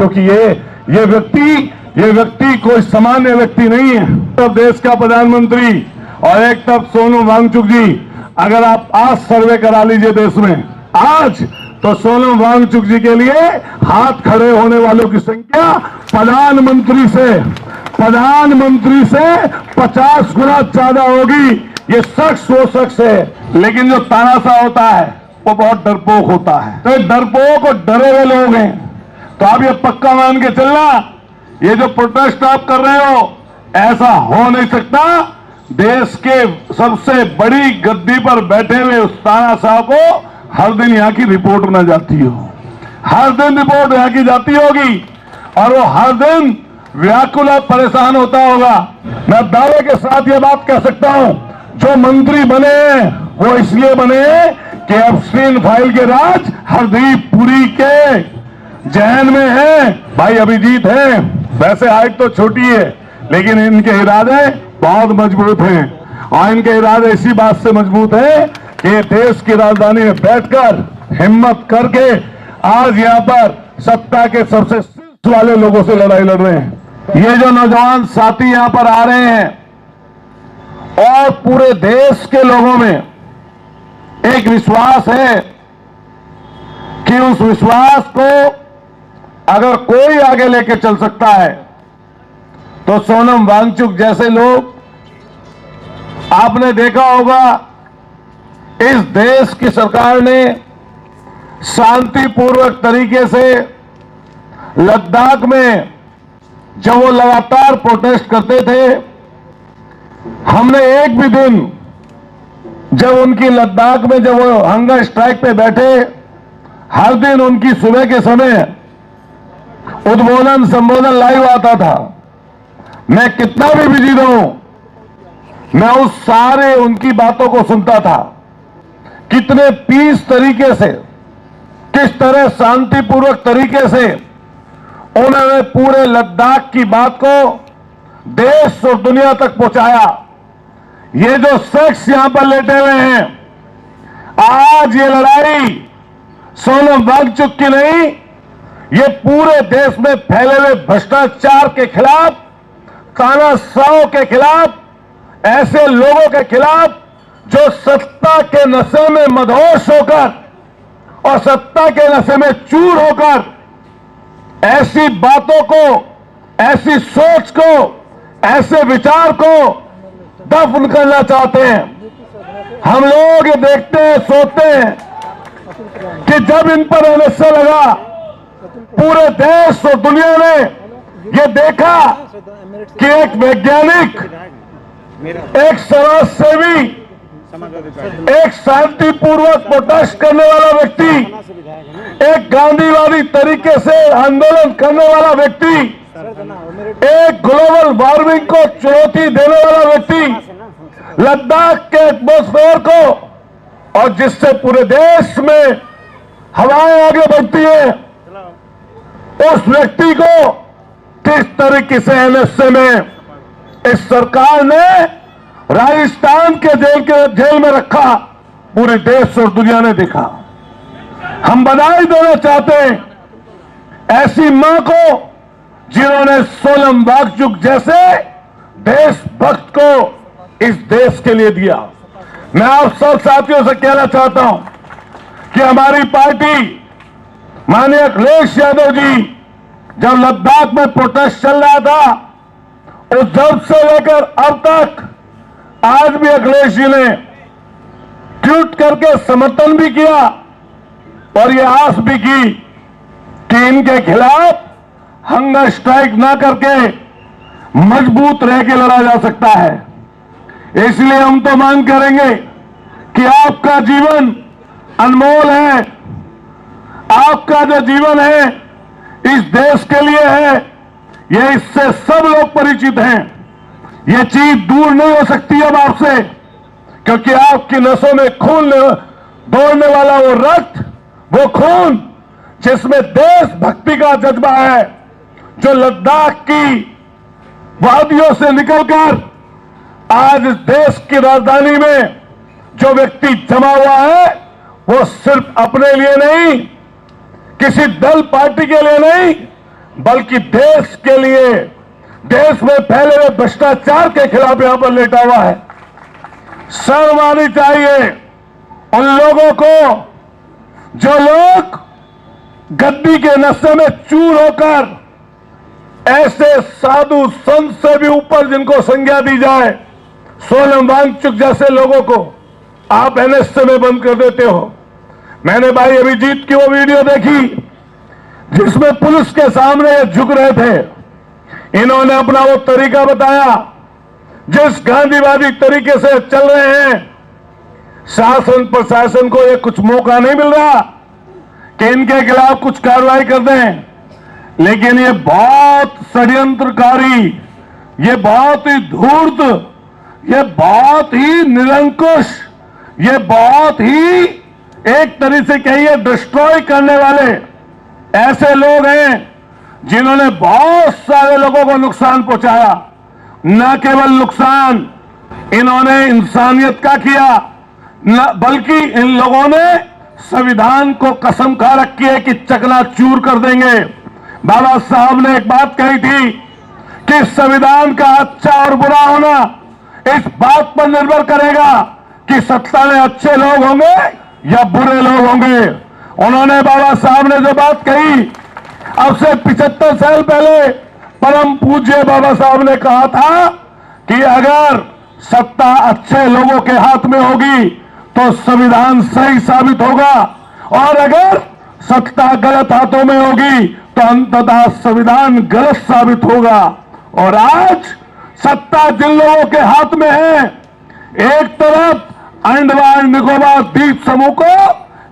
क्योंकि ये व्यक्ति कोई सामान्य व्यक्ति नहीं है। तो देश का प्रधानमंत्री और एक तरफ सोनम वांगचुक जी, अगर आप आज सर्वे करा लीजिए देश में आज, तो सोनम वांगचुक जी के लिए हाथ खड़े होने वालों की संख्या प्रधानमंत्री से 50 गुना ज्यादा होगी। ये शख्स वो शख्स है। लेकिन जो तानाशाह होता है वो बहुत डरपोक होता है। तो डरपोक और डरे हुए लोग हैं। तो आप ये पक्का मान के चलना, ये जो प्रोटेस्ट आप कर रहे हो ऐसा हो नहीं सकता। देश के सबसे बड़ी गद्दी पर बैठे हुए उस तानाशाह को हर दिन यहाँ की रिपोर्ट न जाती हो, हर दिन रिपोर्ट यहाँ की जाती होगी और वो हर दिन व्याकुल और परेशान होता होगा। मैं दावे के साथ ये बात कह सकता हूं, जो मंत्री बने वो इसलिए बने कि एप्स्टीन फाइल के राज हरदीप पुरी के जहन में है। भाई अभिजीत है, वैसे हाइट तो छोटी है लेकिन इनके इरादे बहुत मजबूत हैं और इनके इरादे इसी बात से मजबूत है कि देश की राजधानी में बैठकर हिम्मत करके आज यहाँ पर सत्ता के सबसे शीर्ष वाले लोगों से लड़ाई लड़ रहे हैं। ये जो नौजवान साथी यहाँ पर आ रहे हैं और पूरे देश के लोगों में एक विश्वास है कि उस विश्वास को अगर कोई आगे लेके चल सकता है तो सोनम वांगचुक जैसे लोग। आपने देखा होगा इस देश की सरकार ने शांतिपूर्वक तरीके से लद्दाख में जब वो लगातार प्रोटेस्ट करते थे, हमने एक भी दिन जब उनकी लद्दाख में जब वो हंगर स्ट्राइक पे बैठे, हर दिन उनकी सुबह के समय उद्बोधन संबोधन लाइव आता था। मैं कितना भी बिजी रहूं, मैं उस सारे उनकी बातों को सुनता था। कितने पीस तरीके से, किस तरह शांतिपूर्वक तरीके से उन्होंने पूरे लद्दाख की बात को देश और दुनिया तक पहुंचाया। ये जो शख्स यहां पर लेटे हुए हैं, आज ये लड़ाई सोनम वांगचुक की नहीं, ये पूरे देश में फैले हुए भ्रष्टाचार के खिलाफ, तानाशाहों के खिलाफ, ऐसे लोगों के खिलाफ जो सत्ता के नशे में मदहोश होकर और सत्ता के नशे में चूर होकर ऐसी बातों को, ऐसी सोच को, ऐसे विचार को दफन करना चाहते हैं। हम लोग ये देखते हैं, सोचते हैं कि जब इन पर एनएसए लगा, पूरे देश और दुनिया ने ये देखा कि एक वैज्ञानिक, एक समाजसेवी, एक शांतिपूर्वक प्रोटेस्ट करने वाला व्यक्ति, एक गांधीवादी तरीके से आंदोलन करने वाला व्यक्ति, एक ग्लोबल वार्मिंग को चुनौती देने वाला व्यक्ति, लद्दाख के एटमॉस्फेयर को, और जिससे पूरे देश में हवाएं आगे बढ़ती है, उस व्यक्ति को किस तरीके से एनएसए में इस सरकार ने राजस्थान के जेल में रखा, पूरे देश और दुनिया ने देखा। हम बधाई देना चाहते हैं ऐसी मां को जिन्होंने सोनम वांगचुक जैसे देशभक्त को इस देश के लिए दिया। मैं आप सब साथियों से कहना चाहता हूं कि हमारी पार्टी माननीय अखिलेश यादव जी जब लद्दाख में प्रोटेस्ट चल रहा था, उस जब से लेकर अब तक आज भी अखिलेश जी ने ट्वीट करके समर्थन भी किया और ये आस भी की कि इनके खिलाफ हंगर स्ट्राइक ना करके मजबूत रह के लड़ा जा सकता है। इसलिए हम तो मांग करेंगे कि आपका जीवन अनमोल है, आपका जो जीवन है इस देश के लिए है, ये इससे सब लोग परिचित हैं। ये चीज दूर नहीं हो सकती अब आपसे, क्योंकि आपकी नसों में खून दौड़ने वाला वो रक्त, वो खून जिसमें देशभक्ति का जज्बा है, जो लद्दाख की वादियों से निकलकर आज इस देश की राजधानी में जो व्यक्ति जमा हुआ है, वो सिर्फ अपने लिए नहीं, किसी दल पार्टी के लिए नहीं, बल्कि देश के लिए, देश में फैले हुए भ्रष्टाचार के खिलाफ यहां पर लेटा हुआ है। शर्म आनी चाहिए उन लोगों को जो लोग गद्दी के नशे में चूर होकर ऐसे साधु संत से भी ऊपर जिनको संज्ञा दी जाए, सोनम वांगचुक जैसे लोगों को आप एनएसए में बंद कर देते हो। मैंने भाई अभिजीत की वो वीडियो देखी जिसमें पुलिस के सामने ये झुक रहे थे। इन्होंने अपना वो तरीका बताया जिस गांधीवादी तरीके से चल रहे हैं। शासन प्रशासन को ये कुछ मौका नहीं मिल रहा कि इनके खिलाफ कुछ कार्रवाई कर दें, लेकिन ये बहुत षड्यंत्रकारी, ये बहुत ही धूर्त, ये बहुत ही निरंकुश, ये बहुत ही एक तरह से कहिए डिस्ट्रॉय करने वाले ऐसे लोग हैं जिन्होंने बहुत सारे लोगों को नुकसान पहुंचाया। न केवल नुकसान इन्होंने इंसानियत का किया, न बल्कि इन लोगों ने संविधान को कसम खा रखी है कि चकनाचूर कर देंगे। बाबा साहब ने एक बात कही थी कि संविधान का अच्छा और बुरा होना इस बात पर निर्भर करेगा कि सत्ता में अच्छे लोग होंगे या बुरे लोग होंगे। उन्होंने, बाबा साहब ने जो बात कही, अब से 75 साल पहले परम पूज्य बाबा साहब ने कहा था कि अगर सत्ता अच्छे लोगों के हाथ में होगी तो संविधान सही साबित होगा, और अगर सत्ता गलत हाथों में होगी तो अंततः संविधान गलत साबित होगा। और आज सत्ता जिन लोगों के हाथ में है, एक तरफ अंडमान निकोबार द्वीप समूह को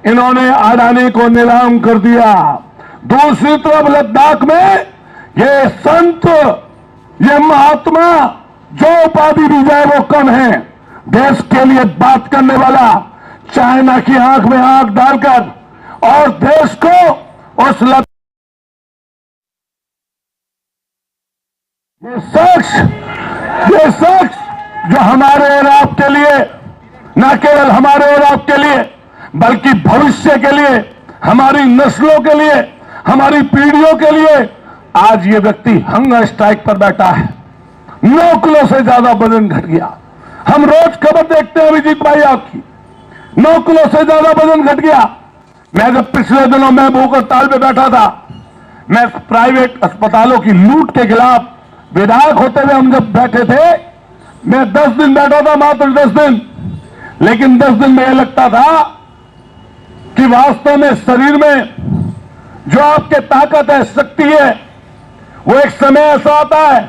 इन्होंने अडानी को नीलाम कर दिया, दूसरी तरफ लद्दाख में ये संत, ये महात्मा, जो उपाधि दी जाए वो कम है। देश के लिए बात करने वाला चाइना की आंख में आंख डालकर और देश को उस ये शख्स जो हमारे और आपके लिए, न केवल हमारे और आपके लिए बल्कि भविष्य के लिए, हमारी नस्लों के लिए, हमारी पीढ़ियों के लिए आज ये व्यक्ति हंगर स्ट्राइक पर बैठा है। 9 किलो से ज्यादा वजन घट गया। हम रोज खबर देखते हैं अभिजीत भाई आपकी, 9 किलो से ज्यादा वजन घट गया। मैं जब पिछले दिनों मैं भूख हड़ताल पे बैठा था, मैं प्राइवेट अस्पतालों की लूट के खिलाफ विधायक होते हुए हम जब बैठे थे, मैं 10 दिन बैठा था, मात्र 10 दिन, लेकिन 10 दिन में यह लगता था कि वास्तव में शरीर में जो आपके ताकत है, शक्ति है, वो एक समय ऐसा आता है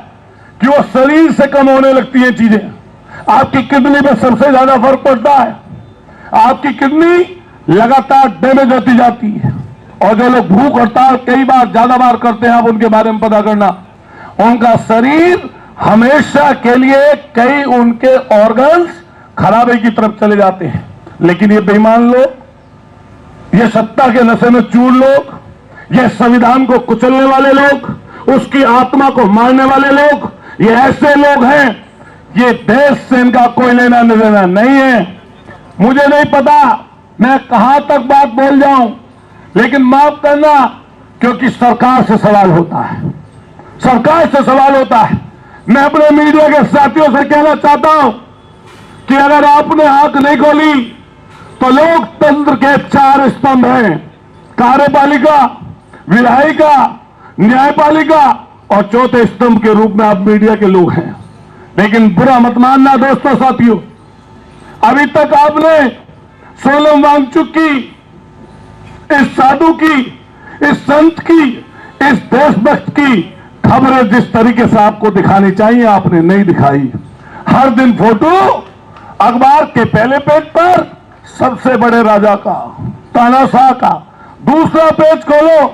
कि वो शरीर से कम होने लगती हैं चीजें। आपकी किडनी में सबसे ज्यादा फर्क पड़ता है। आपकी किडनी लगातार डैमेज होती जाती है, और जो लोग भूख हड़ताल कई बार, ज्यादा बार करते हैं, आप उनके बारे में पता करना, उनका शरीर हमेशा के लिए कई उनके ऑर्गन्स खराबी की तरफ चले जाते हैं। लेकिन ये बेईमान लोग, ये सत्ता के नशे में चूर लोग, ये संविधान को कुचलने वाले लोग, उसकी आत्मा को मारने वाले लोग, ये ऐसे लोग हैं, ये देश से इनका कोई लेना देना नहीं है। मुझे नहीं पता मैं कहां तक बात बोल जाऊं, लेकिन माफ करना, क्योंकि सरकार से सवाल होता है, सरकार से सवाल होता है। मैं अपने मीडिया के साथियों से कहना चाहता हूं कि अगर आपने आंख नहीं खोली तो लोकतंत्र के 4 स्तंभ हैं, कार्यपालिका, विधायिका, न्यायपालिका और चौथे स्तंभ के रूप में आप मीडिया के लोग हैं। लेकिन बुरा मत मानना दोस्तों, साथियों, अभी तक आपने सोनम वांगचुक की, इस साधु की, इस संत की, इस देशभक्त की खबरें जिस तरीके से आपको दिखानी चाहिए आपने नहीं दिखाई। हर दिन फोटो अखबार के पहले पेज पर सबसे बड़े राजा का, तानाशाह का, दूसरा पेज खोलो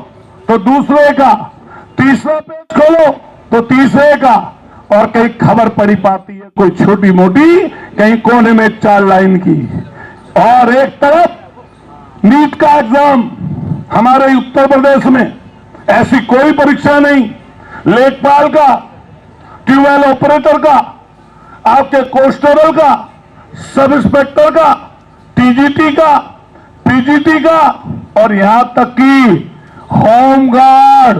तो दूसरे का, तीसरा पेज खोलो तो तीसरे का, और कहीं खबर पड़ी पाती है कोई छोटी मोटी, कहीं कोने में 4 लाइन की। और एक तरफ नीट का एग्जाम, हमारे उत्तर प्रदेश में ऐसी कोई परीक्षा नहीं, लेखपाल का, ट्यूबवेल ऑपरेटर का, आपके कांस्टेबल का, सब इंस्पेक्टर का, टीजीटी का, पीजीटी का, और यहां तक कि होमगार्ड,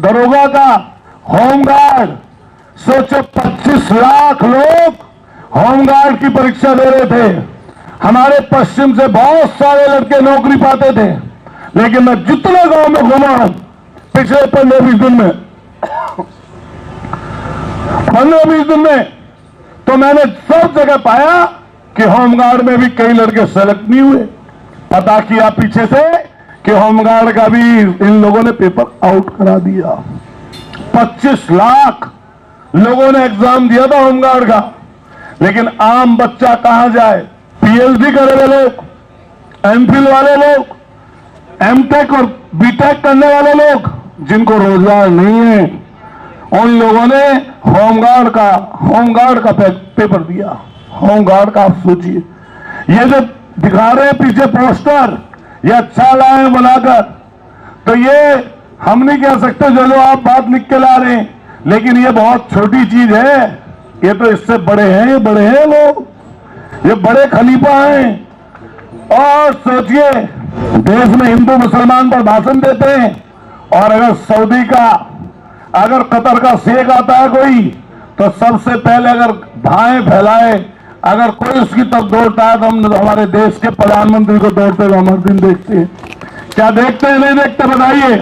दरोगा का, होमगार्ड। सोचो 25 लाख लोग होमगार्ड की परीक्षा दे रहे थे। हमारे पश्चिम से बहुत सारे लड़के नौकरी पाते थे, लेकिन मैं जितने गांव में घूमा हूं पिछले 15-20 दिन में 15-20 दिन में, तो मैंने सब जगह पाया कि होमगार्ड में भी कई लड़के सेलेक्ट नहीं हुए। पता किया पीछे से कि होमगार्ड का भी इन लोगों ने पेपर आउट करा दिया। 25 लाख लोगों ने एग्जाम दिया था होमगार्ड का, लेकिन आम बच्चा कहां जाए? पीएचडी करे हुए लोग, एमफिल वाले लोग, एमटेक और बीटेक करने वाले लोग, जिनको रोजगार नहीं है, उन लोगों ने होमगार्ड का पेपर दिया। होमगार्ड का आप सोचिए, ये जो दिखा रहे हैं पीछे पोस्टर, ये अच्छा लाए बनाकर, तो ये हम नहीं कह सकते जो आप बात लिख के ला रहे हैं, लेकिन ये बहुत छोटी चीज है। ये तो इससे बड़े हैं, ये बड़े हैं लोग, ये बड़े खलीफा हैं। और सोचिए, देश में हिंदू मुसलमान पर भाषण देते हैं, और अगर सऊदी का, अगर कतर का शेख आता है कोई, तो सबसे पहले अगर भाएं फैलाए, अगर कोई उसकी तरफ दौड़ता है तो हम हमारे देश के प्रधानमंत्री को दौड़ते हुए हर दिन देखते हैं। क्या देखते हैं, नहीं देखते? बताइए।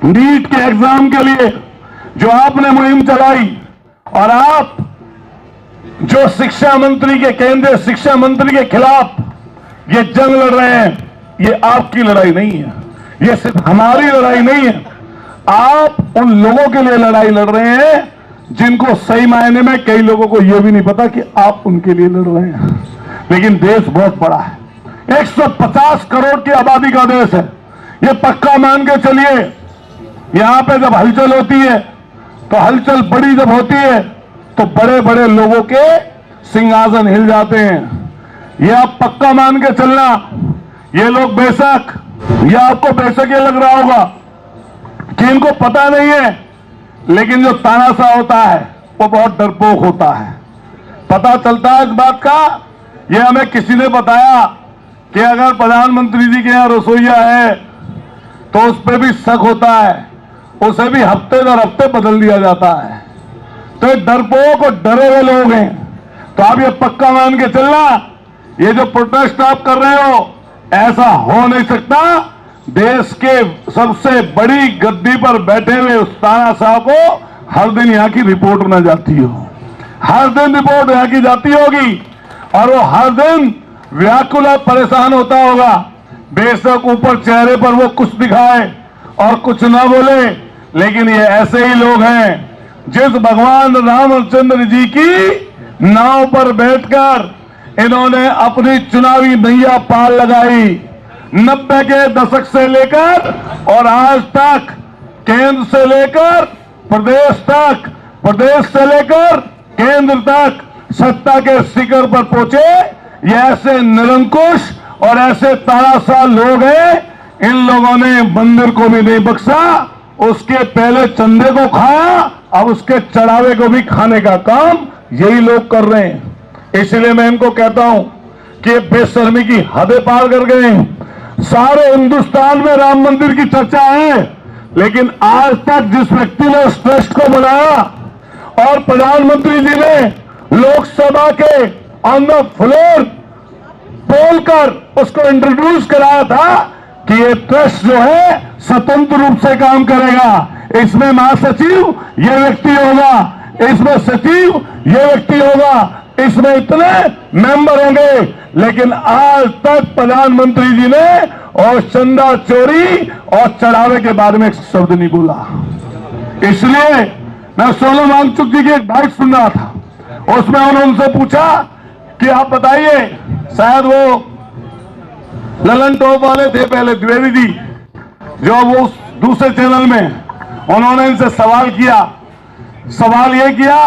नीट के एग्जाम के लिए जो आपने मुहिम चलाई, और आप जो शिक्षा मंत्री के, केंद्रीय शिक्षा मंत्री के खिलाफ ये जंग लड़ रहे हैं, ये आपकी लड़ाई नहीं है, ये सिर्फ हमारी लड़ाई नहीं है। आप उन लोगों के लिए लड़ाई लड़ रहे हैं जिनको सही मायने में कई लोगों को यह भी नहीं पता कि आप उनके लिए लड़ रहे हैं। लेकिन देश बहुत बड़ा है, 150 करोड़ की आबादी का देश है। ये पक्का मान के चलिए, यहां पे जब हलचल होती है, तो हलचल बड़ी जब होती है तो बड़े बड़े लोगों के सिंहासन हिल जाते हैं। ये आप पक्का मान के चलना। ये लोग बेशक, ये आपको बेशक ये लग रहा होगा कि इनको पता नहीं है, लेकिन जो तानाशाह होता है वो बहुत डरपोक होता है। पता चलता है इस बात का, ये हमें किसी ने बताया कि अगर प्रधानमंत्री जी के यहाँ रसोईया है तो उस पर भी शक होता है, उसे भी हफ्ते दर हफ्ते बदल दिया जाता है। तो ये डरपोक और डरे हुए लोग हैं। तो आप ये पक्का मान के चलना, ये जो प्रोटेस्ट आप कर रहे हो, ऐसा हो नहीं सकता। देश के सबसे बड़ी गद्दी पर बैठे हुए उस तानाशाह को हर दिन यहाँ की रिपोर्ट न जाती हो, हर दिन रिपोर्ट यहाँ की जाती होगी, और वो हर दिन व्याकुल और परेशान होता होगा। बेशक ऊपर चेहरे पर वो कुछ दिखाए और कुछ ना बोले, लेकिन ये ऐसे ही लोग हैं जिस भगवान रामचंद्र जी की नाव पर बैठकर इन्होंने अपनी चुनावी नैया पार लगाई। 90 के दशक से लेकर और आज तक, केंद्र से लेकर प्रदेश तक, प्रदेश से लेकर केंद्र तक सत्ता के शिखर पर पहुंचे ये ऐसे निरंकुश और ऐसे तानाशाह लोग हैं। इन लोगों ने मंदिर को भी नहीं बख्शा, उसके पहले चंदे को खाया, अब उसके चढ़ावे को भी खाने का काम यही लोग कर रहे हैं। इसलिए मैं इनको कहता हूं कि बेशर्मी की हदें पार कर गए हैं। सारे हिंदुस्तान में राम मंदिर की चर्चा है, लेकिन आज तक जिस व्यक्ति ने उस ट्रस्ट को बनाया और प्रधानमंत्री जी ने लोकसभा के ऑन द फ्लोर बोलकर उसको इंट्रोड्यूस कराया था कि ये ट्रस्ट जो है स्वतंत्र रूप से काम करेगा, इसमें महासचिव ये व्यक्ति होगा, इसमें सचिव ये व्यक्ति होगा, इसमें इतने मेंबर होंगे, लेकिन आज तक प्रधानमंत्री जी ने और चंदा चोरी और चढ़ावे के बारे में एक शब्द नहीं बोला। इसलिए मैं सोनम वांगचुक जी की एक बात सुन रहा था, उसमें उन्होंने उनसे पूछा कि आप बताइए, शायद वो ललन टॉप वाले थे पहले, द्विवेदी जी, जो वो दूसरे चैनल में, उन्होंने इनसे सवाल किया। सवाल ये किया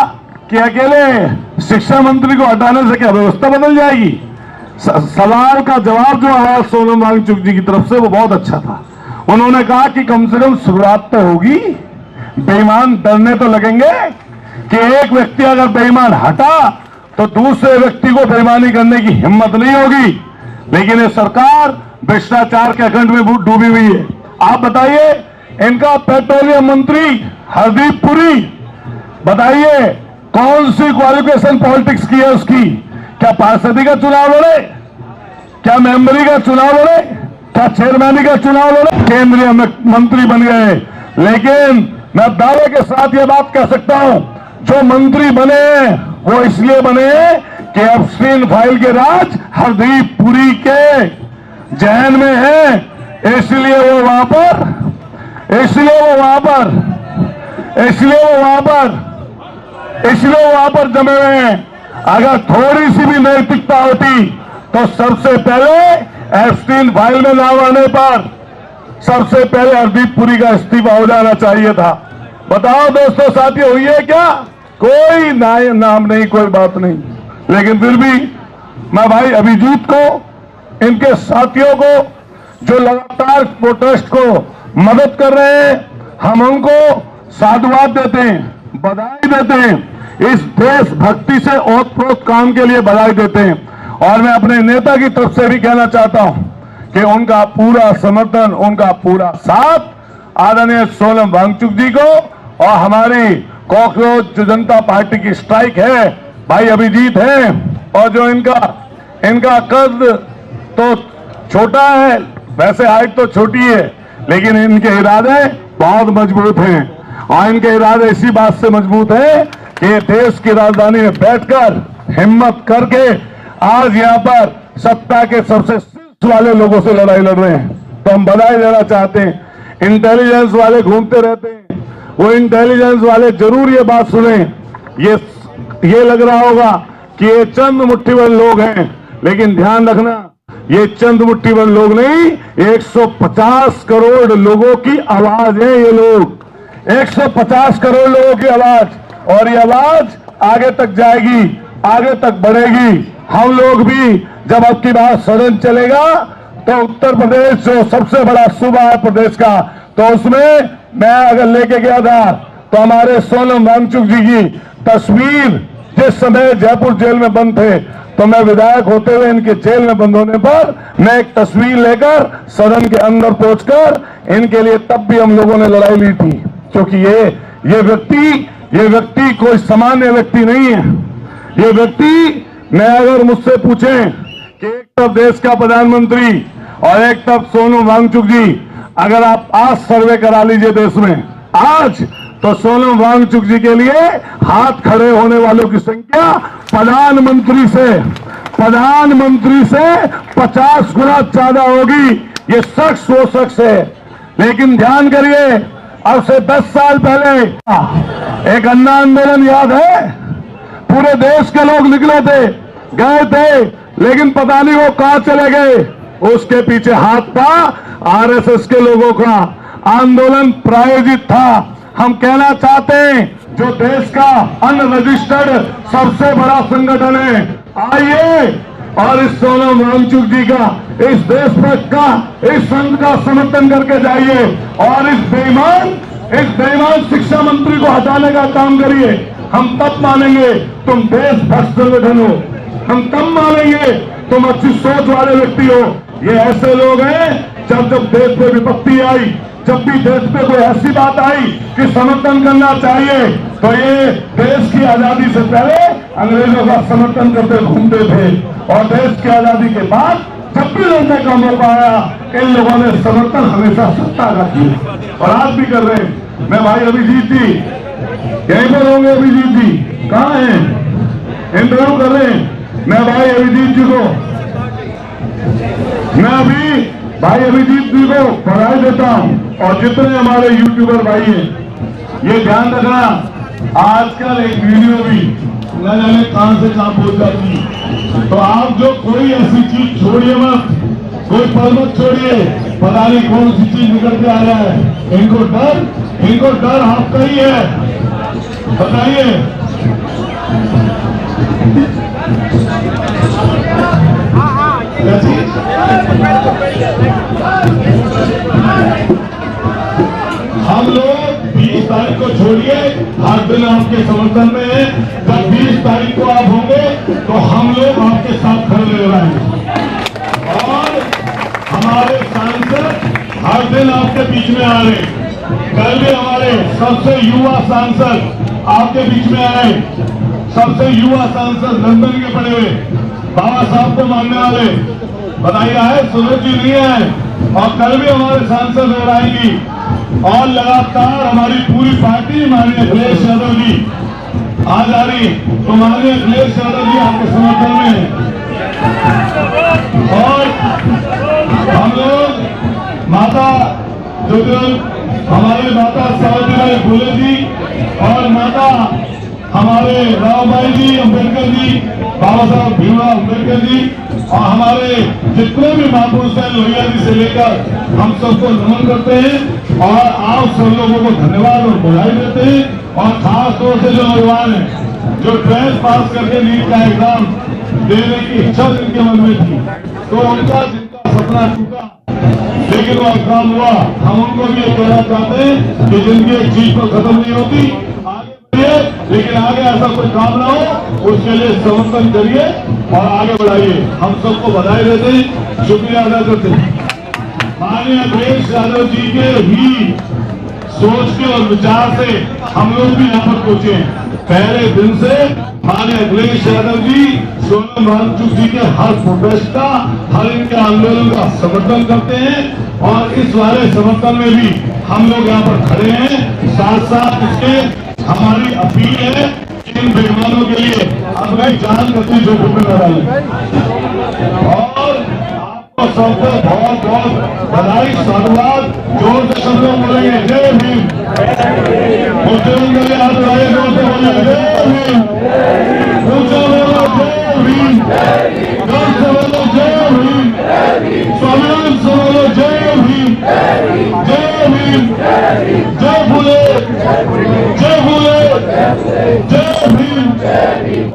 कि अकेले शिक्षा मंत्री को हटाने से क्या व्यवस्था बदल जाएगी? सवाल का जवाब जो आया सोनम वांगचुक जी की तरफ से वो बहुत अच्छा था। उन्होंने कहा कि कम से कम शुरुआत तो होगी, बेईमान डरने तो लगेंगे कि एक व्यक्ति अगर बेईमान हटा तो दूसरे व्यक्ति को बेईमानी करने की हिम्मत नहीं होगी। लेकिन ये सरकार भ्रष्टाचार के अखंड में डूबी हुई है। आप बताइए, इनका पेट्रोलियम मंत्री हरदीप पुरी, बताइए कौन सी क्वालिफिकेशन पॉलिटिक्स की है उसकी? क्या पार्षदी का चुनाव लड़े? क्या मेंबरी का चुनाव लड़े? क्या चेयरमैनी का चुनाव लड़े? केंद्रीय मंत्री बन गए। लेकिन मैं दावे के साथ यह बात कह सकता हूं, जो मंत्री बने वो इसलिए बने कि एप्स्टीन फाइल के राज हरदीप पुरी के जहन में है, इसलिए वो वहां पर जमे हुए हैं। अगर थोड़ी सी भी नैतिकता होती तो सबसे पहले एप्स्टीन फाइल में नाम आने पर सबसे पहले हरदीप पुरी का इस्तीफा हो जाना चाहिए था। बताओ दोस्तों, साथियों, हुई है क्या? कोई नाम नहीं, कोई बात नहीं। लेकिन फिर भी मैं भाई अभिजीत को, इनके साथियों को जो लगातार प्रोटेस्ट को मदद कर रहे हैं, हम उनको साधुवाद देते हैं, बधाई देते हैं, इस देशभक्ति से ओतप्रोत काम के लिए बधाई देते हैं। और मैं अपने नेता की तरफ से भी कहना चाहता हूं कि उनका पूरा समर्थन, उनका पूरा साथ आदरणीय सोनम वांगचुक जी को और हमारी कॉकरोच जनता पार्टी की स्ट्राइक है भाई अभिजीत है। और जो इनका कद तो छोटा है, वैसे हाइट तो छोटी है, लेकिन इनके इरादे बहुत मजबूत हैं। और इनके इरादे इसी बात से मजबूत है कि देश की राजधानी में बैठकर हिम्मत करके आज यहां पर सत्ता के सबसे शीर्ष वाले लोगों से लड़ाई लड़ रहे हैं। तो हम बधाई देना चाहते हैं। इंटेलिजेंस वाले घूमते रहते हैं, वो इंटेलिजेंस वाले जरूर ये बात सुने। ये लग रहा होगा कि ये चंद मुट्ठीभर लोग हैं, लेकिन ध्यान रखना, ये चंद मुट्ठीभर लोग नहीं, 150 करोड़ लोगों की आवाज है। ये लोग 150 करोड़ लोगों की आवाज, और ये आवाज आगे तक जाएगी, आगे तक बढ़ेगी। हम लोग भी जब अब की बात सदन चलेगा तो उत्तर प्रदेश जो सबसे बड़ा सूबा है प्रदेश का, तो उसमें मैं अगर लेके गया था तो हमारे सोनम वांगचुक जी की तस्वीर, जिस समय जयपुर जेल में बंद थे, तो मैं विधायक होते हुए इनके जेल में बंद होने पर मैं एक तस्वीर लेकर सदन के अंदर पहुंचकर इनके लिए तब भी हम लोगों ने लड़ाई ली थी। क्योंकि ये व्यक्ति कोई सामान्य व्यक्ति नहीं है। ये व्यक्ति, मैं अगर मुझसे पूछें कि एक तरफ देश का प्रधानमंत्री और एक तरफ सोनम वांगचुक जी, अगर आप आज सर्वे करा लीजिए देश में आज, तो सोनम वांगचुक जी के लिए हाथ खड़े होने वालों की संख्या प्रधानमंत्री से 50 गुना ज्यादा होगी। ये शख्स वो शख्स है। लेकिन ध्यान करिए, अब से 10 साल पहले एक अन्ना आंदोलन याद है, पूरे देश के लोग निकले थे, गए थे, लेकिन पता नहीं वो कहां चले गए। उसके पीछे हाथ था आरएसएस के लोगों का। आंदोलन प्रायोजित था। हम कहना चाहते हैं, जो देश का अनरजिस्टर्ड सबसे बड़ा संगठन है, आइए और इस सोनम वांगचुक जी का, इस देशभक्त का, इस संघ का समर्थन करके जाइए और इस बेईमान शिक्षा मंत्री को हटाने का काम करिए। हम तब मानेंगे तुम देशभक्त संगठन हो, हम तब मानेंगे तुम अच्छी सोच वाले व्यक्ति हो। ये ऐसे लोग हैं, जब देश पे विपत्ति आई, जब भी देश पे कोई ऐसी बात आई कि समर्थन करना चाहिए, तो ये देश की आजादी से पहले अंग्रेजों का समर्थन करते घूमते थे, और देश की आजादी के बाद जब भी लड़ने का मौका आया, इन लोगों ने समर्थन हमेशा सत्ता का किया, और आज भी कर रहे हैं। मैं भाई अभिजीत जी यहीं पर होंगे। अभिजीत जी कहाँ हैं? इंटरव्यू कर रहे हैं। मैं भाई अभिजीत जी को, मैं अभी भाई अभिजीत जी को बधाई देता हूं, और जितने हमारे यूट्यूबर भाई हैं, ये ध्यान रखना, आजकल एक वीडियो भी न जाने कहां से कहां पहुंच जाती है। तो आप जो कोई ऐसी चीज छोड़िए मत, कोई पल मत छोड़िए, पता नहीं कौन सी चीज निकल के आ रहा है। इनको डर आपका ही है। बताइए, हम लोग 20 तारीख को छोड़िए, हर दिन आपके समर्थन में है। जब 20 तारीख को आप होंगे तो हम लोग आपके साथ खड़े रहेंगे, और हमारे सांसद हर दिन आपके बीच में आ रहे हैं। कल भी हमारे सबसे युवा सांसद आपके बीच में आए, सबसे युवा सांसद लंदन के पड़े हुए बाबा साहब को मानने वाले बताइए आए, सूरज जी नहीं आए। और कल भी हमारे सांसद और आएंगी और लगातार हमारी पूरी पार्टी माननीय अखिलेश यादव जी आ जा रही, तो माननीय अखिलेश यादव जी आपके समर्थन में है। और हम लोग माता जो हमारे माता सावित्रीबाई फुले जी और माता हमारे राव भाई जी अम्बेडकर जी, बाबा साहब भीमराव अम्बेडकर जी और हमारे जितने भी महापुरुष हैं लोहिया जी से लेकर हम सबको नमन करते हैं और आप सब लोगों को धन्यवाद और बधाई देते हैं। और खास तौर से जो नौजवान है जो 12th पास करके नीट का एग्जाम देने की इच्छा जिनके मन में थी, तो उनका जिनका सपना टूटा लेकिन वो एग्जाम हुआ, हम उनको भी ये कहना चाहते हैं कि जिंदगी एक चीज पर खत्म नहीं होती, आगे बढ़िए, लेकिन आगे ऐसा कोई काम ना हो उसके लिए समर्थन करिए और आगे बढ़ाइए। हम सबको बधाई देते हैं, शुक्रिया अदा करते हैं। माननीय अखिलेश यादव जी के ही सोच के और विचार से हम लोग भी यहाँ पर पहुंचे हैं। पहले दिन से माननीय अखिलेश यादव जी सोनम वांगचुक जी के हर प्रोटेस्ट का, हर इनके आंदोलन का समर्थन करते हैं और इस वाले समर्थन में भी हम लोग यहाँ पर खड़े हैं। साथ साथ इसके हमारी अपील है इन बेईमानों के लिए अपनी जान कभी जोखिम में न डालें। और आपको सबको बहुत बहुत बधाई, साधुवाद, जोर से सब लोग बोलेंगे जय भीम। मुख्यमंत्री हाथ उठाइए, जोर से बोलेंगे जय भीम, ऊंचा बोलो जय भीम, जोर से बोलो जय भीम, स्वाभिमान से बोलो जय भीम, जय भीम, जय फुले, जय फुले, जय भीम।